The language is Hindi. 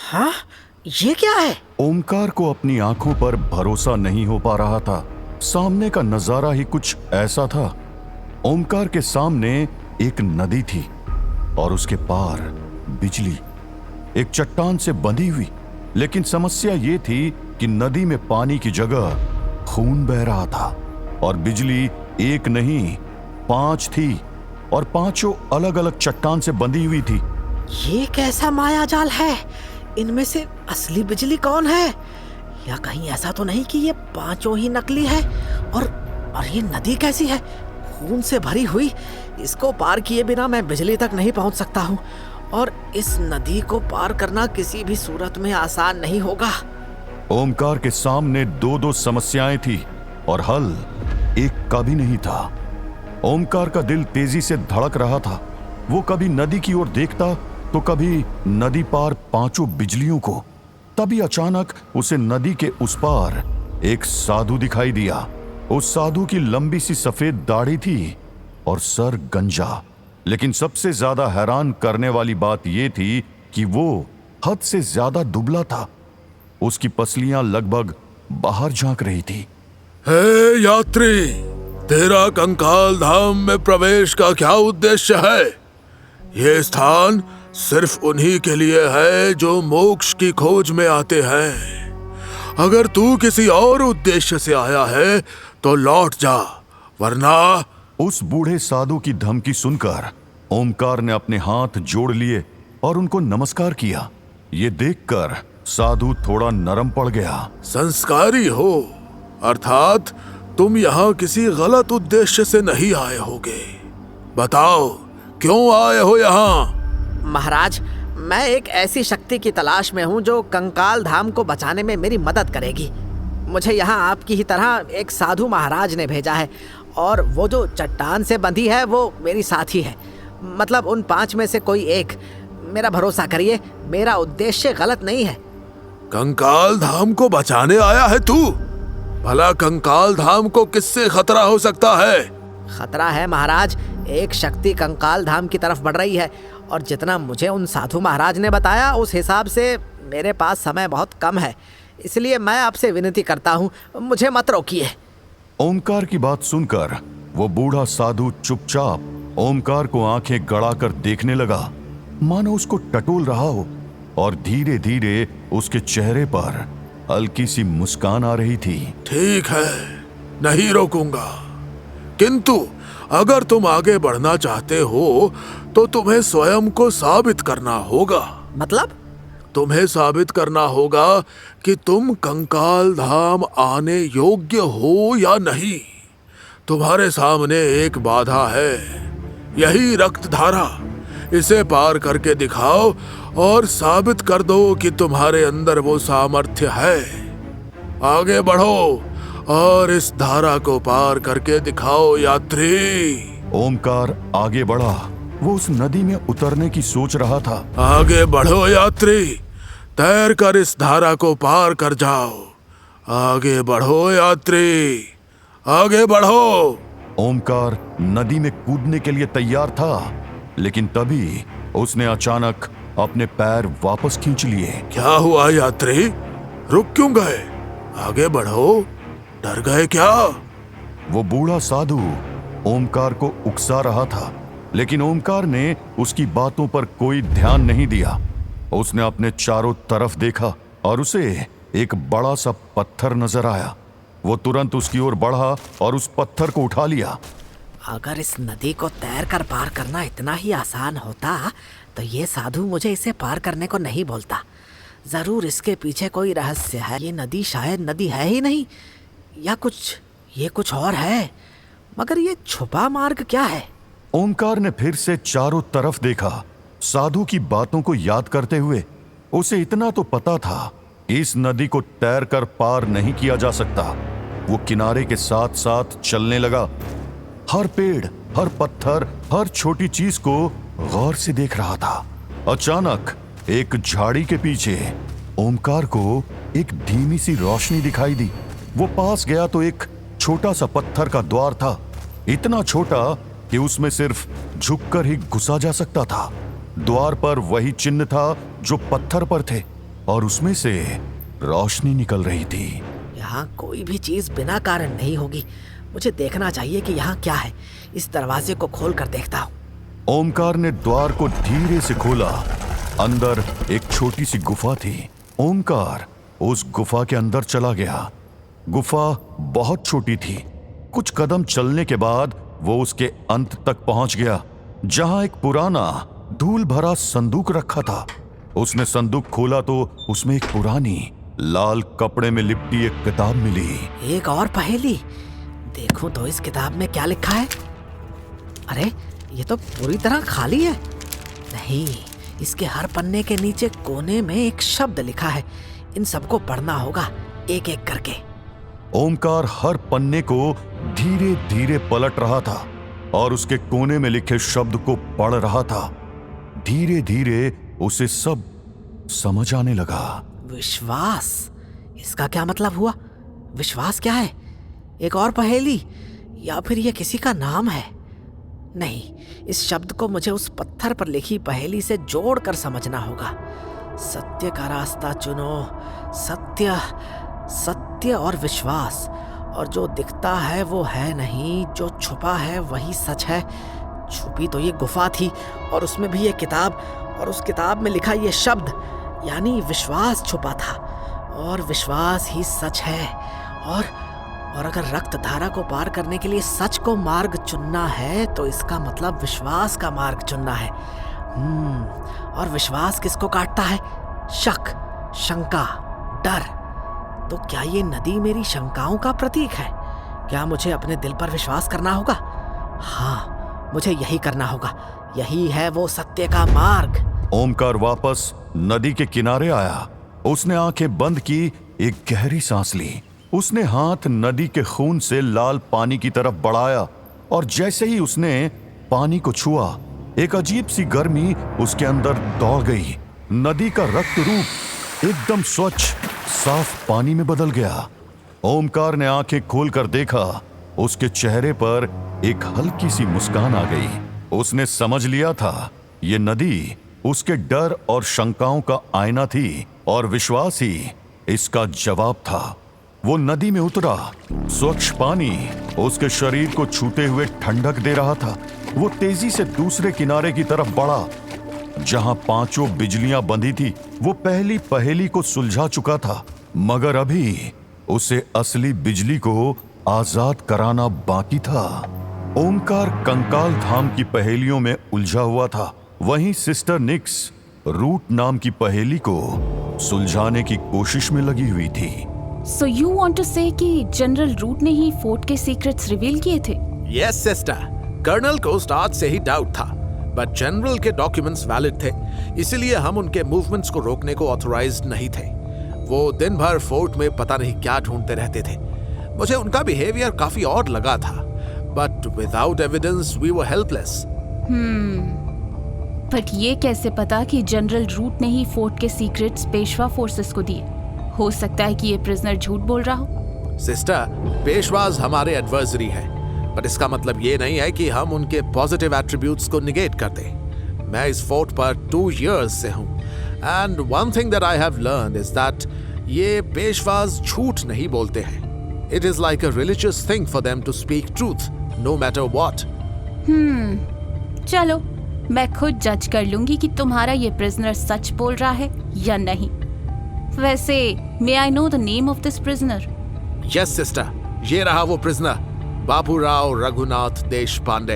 हाँ, ये क्या है? ओमकार को अपनी आंखों पर भरोसा नहीं हो पा रहा था। सामने का नजारा ही कुछ ऐसा था। ओमकार के सामने एक नदी थी और उसके पार बिजली, एक चट्टान से बंधी हुई। लेकिन समस्या ये थी कि नदी में पानी की जगह खून बह रहा था और बिजली एक नहीं 5 थी और पांचों अलग अलग चट्टान से बंधी हुई थी। ये कैसा मायाजाल है? इनमें से असली बिजली कौन है? या कहीं ऐसा तो नहीं कि ये पांचों ही नकली है? और ये नदी कैसी है? खून से भरी हुई। इसको पार किए बिना मैं बिजली तक नहीं पहुंच सकता हूँ और इस नदी को पार करना किसी भी सूरत में आसान नहीं होगा। ओमकार के सामने दो दो समस्याएं थी और हल एक का भी नहीं था। ओमकार का दिल तेजी से धड़क रहा था। वो कभी नदी की ओर देखता तो कभी नदी पार पांचों बिजलियों को। तभी अचानक उसे नदी के उस पार एक साधु दिखाई दिया। उस साधु की लंबी सी सफेद दाढ़ी थी और सर गंजा। लेकिन सबसे ज्यादा हैरान करने वाली बात यह थी कि वो हद से ज्यादा दुबला था। उसकी पसलियां लगभग बाहर झांक रही थी। हे यात्री, तेरा कंकाल धाम में प्रवेश का क्या उद्देश्य है? ये स्थान सिर्फ उन्हीं के लिए है जो मोक्ष की खोज में आते हैं। अगर तू किसी और उद्देश्य से आया है तो लौट जा, वरना। उस बूढ़े साधु की धमकी सुनकर ओमकार ने अपने हाथ जोड़ लिए और उनको नमस्कार किया। ये देखकर साधु थोड़ा नरम पड़ गया। संस्कारी हो, अर्थात तुम यहाँ किसी गलत उद्देश्य से नहीं आए होगे। बताओ, क्यों आए हो यहाँ? महाराज, मैं एक ऐसी शक्ति की तलाश में हूँ जो कंकाल धाम को बचाने में मेरी मदद करेगी। मुझे यहाँ आपकी ही तरह एक साधु महाराज ने भेजा है और वो जो चट्टान से बंधी है वो मेरी साथी है। मतलब उन 5 में से कोई एक। मेरा भरोसा करिए, मेरा उद्देश्य गलत नहीं है। कंकाल धाम को बचाने आया है तू? भला कंकाल धाम को किससे खतरा हो सकता है? खतरा है महाराज, एक शक्ति कंकाल धाम की तरफ बढ़ रही है और जितना मुझे उन साधु महाराज ने बताया उस हिसाब से मेरे पास समय बहुत कम है। इसलिए मैं आपसे विनती करता हूँ, मुझे मत रोकिए। ओमकार की बात सुनकर वो बूढ़ा साधु चुपचाप ओमकार को आंखें गड़ाकर देखने लगा, मानो उसको टटोल रहा हो। और धीरे धीरे उसके चेहरे पर हल्की सी मुस्कान आ रही थी। ठीक है, नहीं रोकूंगा, किंतु अगर तुम आगे बढ़ना चाहते हो तो तुम्हें स्वयं को साबित करना होगा। मतलब? तुम्हें साबित करना होगा कि तुम कंकाल धाम आने योग्य हो या नहीं। तुम्हारे सामने एक बाधा है, यही रक्त धारा। इसे पार करके दिखाओ और साबित कर दो कि तुम्हारे अंदर वो सामर्थ्य है। आगे बढ़ो और इस धारा को पार करके दिखाओ यात्री। ओमकार आगे बढ़ा। वो उस नदी में उतरने की सोच रहा था। आगे बढ़ो यात्री, तैर कर इस धारा को पार कर जाओ। आगे बढ़ो यात्री, आगे बढ़ो। ओमकार नदी में कूदने के लिए तैयार था, लेकिन तभी उसने अचानक अपने पैर वापस खींच लिए। क्या हुआ यात्री? रुक क्यों गए? आगे बढ़ो, डर गए क्या? वो बूढ़ा साधु ओमकार को उकसा रहा था, लेकिन ओमकार ने उसकी बातों पर कोई ध्यान नहीं दिया। उसने अपने चारों तरफ देखा और उसे एक बड़ा सा पत्थर नजर आया। वो तुरंत उसकी ओर बढ़ा और उस पत्थर को उठा लिया। अगर इस नदी को तैर कर पार करना इतना ही आसान होता तो ये साधु मुझे इसे पार करने को नहीं बोलता। जरूर इसके पीछे कोई रहस्य है। ये नदी शायद नदी है ही नहीं, या ये कुछ और है। मगर ये छुपा मार्ग क्या है? ओमकार ने फिर से चारों तरफ देखा, साधु की बातों को याद करते हुए। उसे इतना तो पता था कि इस नदी को तैर कर पार नहीं किया जा सकता। वो किनारे के साथ साथ चलने लगा, हर पेड़, हर पत्थर, हर छोटी चीज को गौर से देख रहा था। अचानक एक झाड़ी के पीछे ओमकार को एक धीमी सी रोशनी दिखाई दी। वो पास गया तो एक छोटा सा पत्थर का द्वार था, इतना छोटा कि उसमें सिर्फ झुककर ही घुसा जा सकता था। द्वार पर वही चिन्ह था जो पत्थर पर थे। और उसमें से रोशनी निकल रही थी। यहाँ कोई भी चीज बिना कारण नहीं होगी। मुझे देखना चाहिए कि यहाँ क्या है। इस दरवाजे को खोल कर देखता हूँ। ओमकार ने द्वार को धीरे से खोला। अंदर एक छोटी सी गुफा थी। ओमकार उस गुफा के अंदर चला गया। गुफा बहुत छोटी थी। कुछ कदम चलने के बाद वो उसके अंत तक पहुंच गया, जहां एक पुराना धूल भरा संदूक रखा था। उसने संदूक खोला तो उसमें एक पुरानी लाल कपड़े में लिपटी एक किताब मिली। एक और पहेली। देखूं तो इस किताब में क्या लिखा है। अरे ये तो पूरी तरह खाली है। नहीं, इसके हर पन्ने के नीचे कोने में एक शब्द लिखा है। इन सबको पढ़ना होगा एक एक करके। ओमकार हर पन्ने को धीरे धीरे पलट रहा था और उसके कोने में लिखे शब्द को पढ़ रहा था। धीरे धीरे उसे सब समझ आने लगा। विश्वास, इसका क्या मतलब हुआ? विश्वास क्या है? एक और पहेली, या फिर यह किसी का नाम है? नहीं, इस शब्द को मुझे उस पत्थर पर लिखी पहेली से जोड़कर समझना होगा। सत्य का रास्ता चुनो, सत्य, सत्य और विश्वास। और जो दिखता है वो है नहीं, जो छुपा है वही सच है। छुपी तो ये गुफा थी और उसमें भी ये किताब, और उस किताब में लिखा ये शब्द, यानी विश्वास छुपा था। और विश्वास ही सच है। और अगर रक्त धारा को पार करने के लिए सच को मार्ग चुनना है तो इसका मतलब विश्वास का मार्ग चुनना है। और विश्वास किसको काटता है? शक, शंका, डर। तो क्या ये नदी मेरी शंकाओं का प्रतीक है? क्या मुझे अपने दिल पर विश्वास करना होगा? हाँ, मुझे यही करना होगा। यही है वो सत्य का मार्ग। ओमकार वापस नदी के किनारे आया। उसने आंखें बंद की, एक गहरी सांस ली। उसने हाथ नदी के खून से लाल पानी की तरफ बढ़ाया और जैसे ही उसने पानी को छुआ, एक अजीब सी गर्मी उसके अंदर दौड़ गई। नदी का रक्त रूप एकदम स्वच्छ, साफ पानी में बदल गया। ओमकार ने आंखें खोलकर देखा। उसके चेहरे पर एक हल्की सी मुस्कान आ गई। उसने समझ लिया था ये नदी उसके डर और शंकाओं का आईना थी और विश्वास ही इसका जवाब था। वो नदी में उतरा। स्वच्छ पानी उसके शरीर को छूते हुए ठंडक दे रहा था। वो तेजी से दूसरे किनारे की तरफ बढ़ा, जहां पांचों बिजलियां बंधी थी। वो पहली पहेली को सुलझा चुका था, मगर अभी उसे असली बिजली को आजाद कराना बाकी था। ओमकार कंकाल धाम की पहेलियों में उलझा हुआ था। वहीं सिस्टर निक्स रूट नाम की पहेली को सुलझाने की कोशिश में लगी हुई थी। So you want to say कि जनरल रूट ने ही फोर्ट के सीक्रेट्स रिवील किए थे? यस सिस्टर, कर्नल को स्टार्ट से ही डाउट था, बट जनरल के डॉक्यूमेंट्स वैलिड थे, इसीलिए हम उनके मूवमेंट्स को रोकने को ऑथराइज्ड नहीं थे। वो दिन भर फोर्ट में पता नहीं क्या ढूंढते रहते थे। मुझे उनका बिहेवियर काफी ऑड लगा था, but without evidence we were helpless. But ये कैसे पता कि जनरल रूट ने ही फोर्ट के सीक्रेट्स पेशवा फोर्सेस को दिए? हो सकता है कि ये प्रिजनर झूठ बोल रहा हो। सिस्टर, पेशवाज हमारे एडवर्सरी है, बट इसका मतलब ये नहीं है कि हम उनके पॉजिटिव एट्रीब्यूट्स को निगेट कर दें। मैं इस फोर्ट पर 2 years से हूँ, and one thing that I have learned is that ये पेशवाज झूठ नहीं बोलते हैं। It is like a religious thing for them to speak truth no matter what. चलो, मैं खुद जज कर लूंगी कि तुम्हारा ये प्रिजनर सच बोल रहा है या नहीं। वैसे may I know the name of this prisoner? Yes sister, ये रहा वो प्रिजनर, बाबूराव रघुनाथ देशपांडे।